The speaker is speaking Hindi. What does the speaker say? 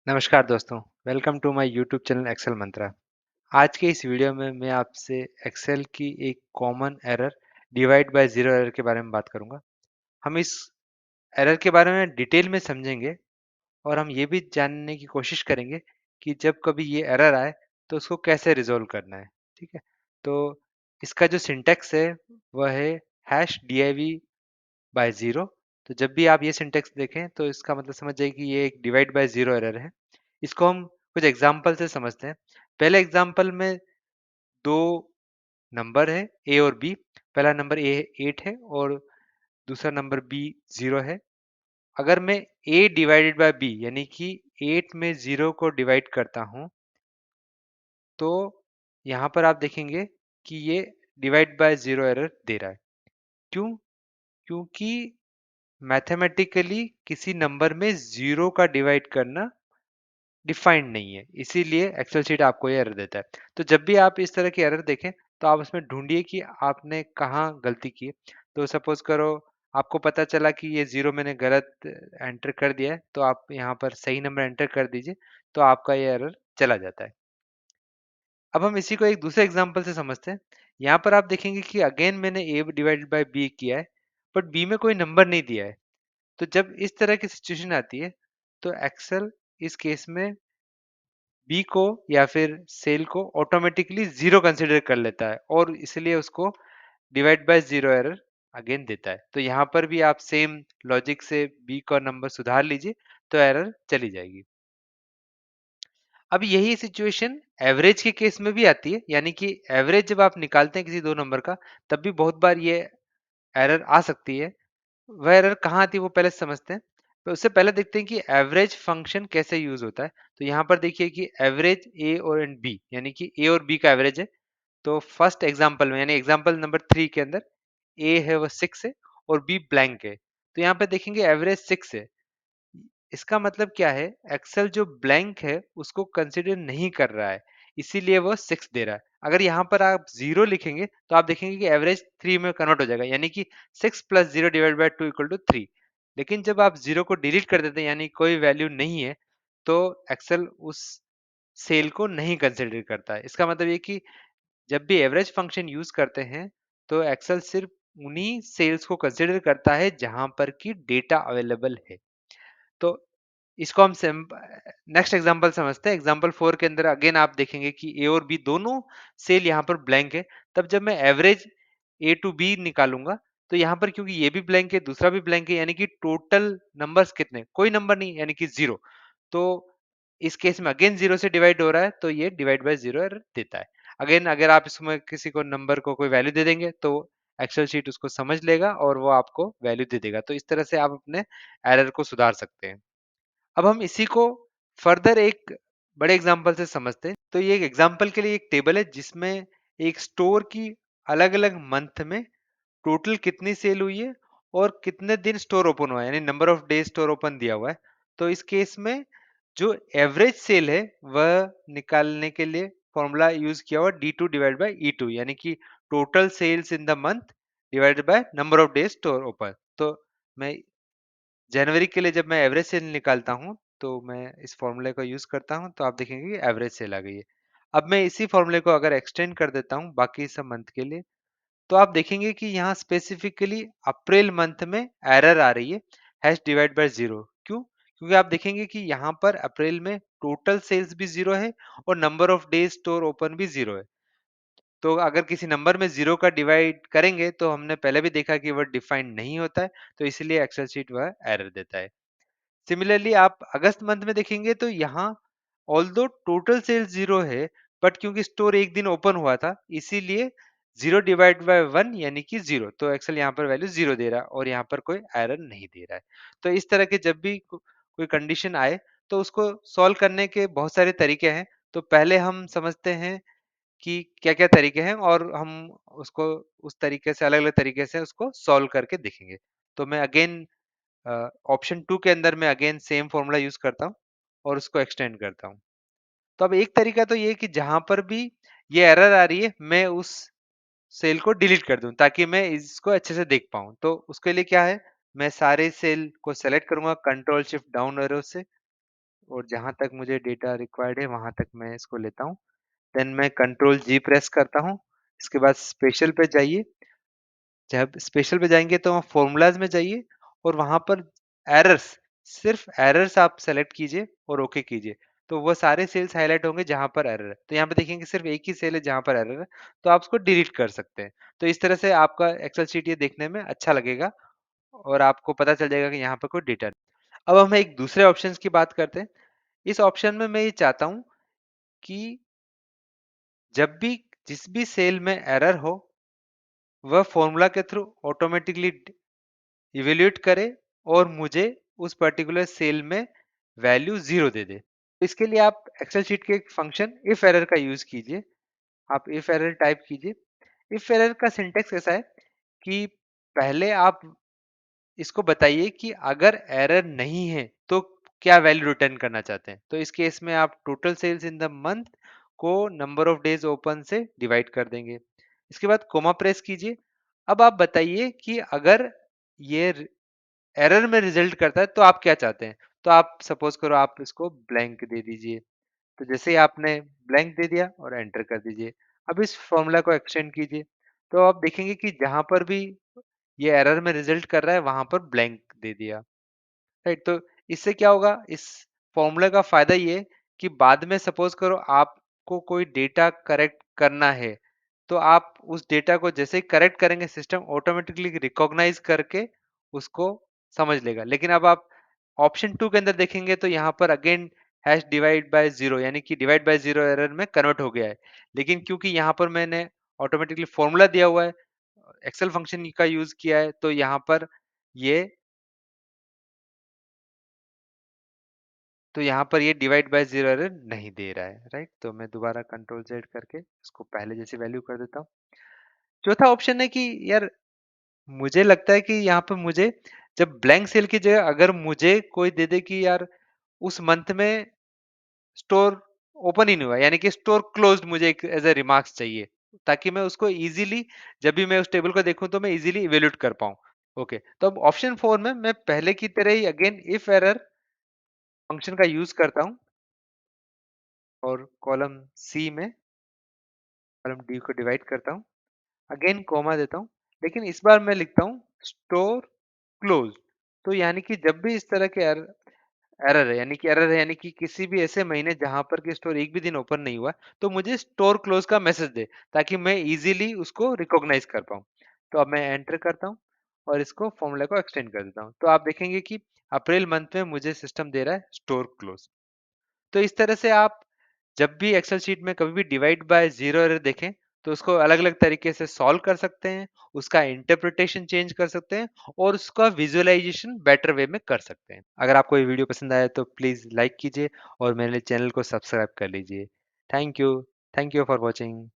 नमस्कार दोस्तों, welcome to my YouTube channel Excel Mantra. आज के इस वीडियो में मैं आपसे एक्सेल की एक common error divide by zero error के बारे में बात करूंगा। हम इस एरर के बारे में डिटेल में समझेंगे और हम ये भी जानने की कोशिश करेंगे कि जब कभी ये एरर आए तो उसको कैसे रिजॉल्व करना है। ठीक है, तो इसका जो सिंटैक्स है वह है हैश div बाय ज़ीरो। तो जब भी आप ये सिंटैक्स देखें तो इसका मतलब समझ जाइए कि ये एक डिवाइड बाय ज़ीरो एरर है। इसको हम कुछ एग्जाम्पल से समझते हैं। पहले एग्जाम्पल में दो नंबर है ए और बी। पहला नंबर ए 8 है और दूसरा नंबर बी 0 है। अगर मैं ए डिवाइडेड बाय बी यानी कि 8 में 0 को डिवाइड करता हूं तो यहाँ पर आप देखेंगे कि ये डिवाइड बाय ज़ीरो एरर दे रहा है। क्यों? क्योंकि मैथमेटिकली किसी नंबर में 0 का डिवाइड करना डिफाइंड नहीं है, इसीलिए एक्सेल शीट आपको ये एरर देता है। तो जब भी आप इस तरह की एरर देखें तो आप उसमें ढूंढिए कि आपने कहाँ गलती की है। तो सपोज करो आपको पता चला कि ये जीरो मैंने गलत एंटर कर दिया है, तो आप यहाँ पर सही नंबर एंटर कर दीजिए, तो आपका ये एरर चला जाता है। अब हम इसी को एक दूसरे एग्जाम्पल से समझते हैं। यहाँ पर आप देखेंगे कि अगेन मैंने ए डिवाइडेड बाय बी किया है, बट बी में कोई नंबर नहीं दिया है। तो जब इस तरह की सिचुएशन आती है तो एक्सेल इस केस में बी को या फिर सेल को ऑटोमेटिकली जीरो कंसिडर कर लेता है और इसलिए उसको divide by zero error again देता है। तो यहाँ पर भी आप सेम लॉजिक से बी का नंबर सुधार लीजिए तो एरर चली जाएगी। अब यही सिचुएशन एवरेज के केस में भी आती है, यानी कि एवरेज जब आप निकालते हैं किसी दो नंबर का तब भी बहुत बार ये एरर आ सकती है। वह एरर कहाँ आती है वो पहले समझते हैं। तो उससे पहले देखते हैं कि एवरेज फंक्शन कैसे यूज होता है। तो यहाँ पर देखिए कि एवरेज ए और एंड बी यानी कि ए और बी का एवरेज है। तो फर्स्ट एग्जांपल में यानी एग्जांपल नंबर 3 के अंदर ए है वो 6 है और बी ब्लैंक है। तो यहाँ पे देखेंगे एवरेज 6 है। इसका मतलब क्या है, एक्सेल जो ब्लैंक है उसको कंसिडर नहीं कर रहा है, इसीलिए वो 6 दे रहा है। अगर यहाँ पर आप 0 लिखेंगे तो आप देखेंगे कि एवरेज 3 में कन्वर्ट हो जाएगा, यानी कि 6 plus 0 divide by 2 equal to 3। लेकिन जब आप 0 को डिलीट कर देते हैं यानी कोई वैल्यू नहीं है तो एक्सेल उस सेल को नहीं कंसिडर करता है। इसका मतलब ये कि जब भी एवरेज फंक्शन यूज करते हैं तो एक्सेल सिर्फ उन्हीं सेल्स को कंसिडर करता है जहां पर की डेटा अवेलेबल है। तो इसको हम नेक्स्ट एग्जांपल समझते हैं। एग्जांपल 4 के अंदर अगेन आप देखेंगे कि ए और बी दोनों सेल यहाँ पर ब्लैंक है। तब जब मैं एवरेज ए टू बी निकालूंगा तो यहाँ पर क्योंकि ये भी ब्लैंक है दूसरा भी ब्लैंक है यानी कि टोटल नंबर्स कितने, कोई नंबर नहीं यानी कि जीरो। तो इस केस में अगेन जीरो से डिवाइड हो रहा है तो ये डिवाइड बाय जीरो एरर देता है। अगेन अगर आप इसमें किसी को नंबर को कोई वैल्यू दे देंगे तो एक्सेल शीट उसको समझ लेगा और वो आपको वैल्यू दे देगा। तो इस तरह से आप अपने एरर को सुधार सकते हैं। अब हम इसी को फर्दर एक बड़े एग्जांपल से समझते हैं। तो ये एक एग्जांपल के लिए एक टेबल है जिसमें एक स्टोर की अलग अलग मंथ में टोटल कितनी सेल हुई है और कितने दिन स्टोर ओपन हुआ है, यानी number of days store open दिया हुआ है। तो इस केस में जो एवरेज सेल है वह निकालने के लिए फॉर्मूला यूज किया हुआ D two divide by E two, यानी कि total sales in the month divided by number of days store open. तो मैं जनवरी के लिए जब मैं एवरेज सेल निकालता हूं तो मैं इस फॉर्मूले का यूज करता हूं तो आप देखेंगे कि एवरेज सेल आ गई है। अब मैं इसी फॉर्मूले को अगर एक्सटेंड कर देता हूं बाकी सब मंथ के लिए तो आप देखेंगे कि यहाँ स्पेसिफिकली अप्रैल मंथ में एरर आ रही है हैश डिवाइड बाय जीरो। क्यों? क्योंकि आप देखेंगे कि यहाँ पर अप्रैल में टोटल सेल्स भी जीरो है और number of days store open भी जीरो है। तो अगर किसी नंबर में जीरो का डिवाइड करेंगे तो हमने पहले भी देखा कि वह डिफाइंड नहीं होता है, तो इसलिए एक्सेल शीट वह एरर देता है। सिमिलरली आप अगस्त मंथ में देखेंगे तो यहाँ ऑल्दो टोटल सेल्स जीरो है बट क्योंकि स्टोर एक दिन ओपन हुआ था इसीलिए जीरो डिवाइड बाय वन यानी कि जीरो, तो एक्सेल यहाँ पर वैल्यू जीरो दे रहा है और यहाँ पर कोई एरर नहीं दे रहा है। तो इस तरह के जब भी कोई कंडीशन आए तो उसको सॉल्व करने के बहुत सारे तरीके हैं। तो पहले हम समझते हैं कि क्या क्या तरीके हैं और हम उसको उस तरीके से अलग अलग तरीके से उसको सॉल्व करके देखेंगे। तो मैं अगेन ऑप्शन टू के अंदर मैं अगेन सेम फॉर्मूला यूज करता हूँ और उसको एक्सटेंड करता हूँ। तो अब एक तरीका तो ये है कि जहां पर भी ये एरर आ रही है मैं उस सेल को डिलीट कर दूं ताकि मैं इसको अच्छे से देख पाऊं। तो उसके लिए क्या है, मैं सारे सेल को सेलेक्ट करूंगा कंट्रोल शिफ्ट डाउन एरो से, और जहाँ तक मुझे डेटा रिक्वायर्ड है वहाँ तक मैं इसको लेता हूँ। देन मैं कंट्रोल जी प्रेस करता हूँ। इसके बाद स्पेशल पे जाइए। जब स्पेशल पे जाएँगे तो वहाँ फ़ॉर्मूलाज़ में जाइए और वहाँ पर एरर्स, सिर्फ़ एरर्स आप सेलेक्ट कीजिए और ओके कीजिए। तो वो सारे सेल्स हाइलाइट होंगे जहाँ पर एरर है। तो यहाँ पे देखेंगे सिर्फ़ एक ही सेल है जहाँ पर एरर है, तो आप उसको डिलीट कर सकते हैं। तो इस तरह से आपका एक्सेल शीट ये देखने में अच्छा लगेगा और आपको पता चल जाएगा कि यहाँ पर कोई डेटा नहीं। अब हम एक दूसरे ऑप्शंस की बात करते हैं। इस ऑप्शन में मैं ये चाहता हूँ कि जब भी जिस भी सेल में एरर हो, वह फ़ॉर्मूला के थ्रू ऑटोमैटिकली इवैल्यूएट करे और मुझे उस पर्टिकुलर सेल में वैल्यू 0 दे दे। इसके लिए आप एक्सेल शीट के एक फंक्शन इफ एरर का यूज़ कीजिए। आप इफ एरर टाइप कीजिए। इफ एरर का सिंटैक्स ऐसा है कि पहले आप इसको बताइए कि अगर एरर नहीं है तो क्या वैल्यू रिटर्न करना चाहते हैं। तो इस केस में आप total sales in the month को नंबर ऑफ डेज ओपन से डिवाइड कर देंगे। इसके बाद कोमा प्रेस कीजिए। अब आप बताइए कि अगर ये एरर में रिजल्ट करता है तो आप क्या चाहते हैं। तो आप सपोज करो आप इसको ब्लैंक दे दीजिए। तो जैसे ही आपने ब्लैंक दे दिया और एंटर कर दीजिए। अब इस फॉर्मूला को एक्सटेंड कीजिए। तो आप देखेंगे कि जहां पर भी ये एरर में रिजल्ट कर रहा है वहां पर ब्लैंक दे दिया। राइट। तो इससे क्या होगा, इस फॉर्मूले का फायदा ये है कि बाद में सपोज करो आपको कोई डेटा करेक्ट करना है, तो आप उस डेटा को जैसे ही करेक्ट करेंगे सिस्टम ऑटोमेटिकली रिकॉग्नाइज करके उसको समझ लेगा। लेकिन अब आप ऑप्शन टू के अंदर देखेंगे तो यहाँ पर again hash divide by zero, यानी कि डिवाइड बाय जीरो एरर में कन्वर्ट हो गया है। लेकिन क्योंकि यहाँ पर मैंने ऑटोमेटिकली फॉर्मूला दिया हुआ है, एक्सेल फंक्शन का यूज किया है, तो यहाँ पर ये ये डिवाइड बाय ज़ीरो एरर नहीं दे रहा है, राइट? तो मैं दोबारा कंट्रोल ज़ेड करके इसको पहले जैसी वैल्यू कर देता हूँ। चौथा ऑप्शन है कि यार मुझे लगता है कि यहाँ पे मुझे जब ब्लैंक सेल की जगह अगर मुझे कोई दे दे कि यार उस मंथ में स्टोर ओपन ही नहीं हुआ, यानी कि स्टोर क्लोज्ड, मुझे एक एज़ अ रिमार्क्स चाहिए, ताकि मैं उसको इज़िली जब भी मैं उस टेबल को देखूँ तो मैं इज़िली इवैल्यूएट कर पाऊँ। ओके, तो अब ऑप्शन 4 में मैं पहले की तरह ही अगेन इफ एरर फंक्शन का यूज़ करता हूँ और कॉलम सी में कॉलम डी को डिवाइड करता हूँ, अगेन कॉमा देता हूँ, लेकिन इस बार मैं लिखता हूँ स्टोर क्लोज। तो यानी कि जब भी इस तरह के एरर है, यानी कि किसी भी ऐसे महीने जहां पर कि स्टोर एक भी दिन ओपन नहीं हुआ, तो मुझे स्टोर क्लोज का मैसेज दे, ताकि मैं इजीली उसको रिकॉग्नाइज कर पाऊँ। तो अब मैं एंटर करता हूँ और इसको फॉर्मूला को एक्सटेंड कर देता हूँ। तो आप देखेंगे कि अप्रैल मंथ में मुझे सिस्टम दे रहा है स्टोर क्लोज। तो इस तरह से आप जब भी एक्सेल शीट में कभी भी डिवाइड बाय जीरो एरर देखें, तो उसको अलग अलग तरीके से सॉल्व कर सकते हैं, उसका इंटरप्रिटेशन चेंज कर सकते हैं और उसका विजुअलाइजेशन बेटर वे में कर सकते हैं। अगर आपको ये वीडियो पसंद आया तो प्लीज लाइक कीजिए और मेरे चैनल को सब्सक्राइब कर लीजिए। Thank you. Thank you for watching.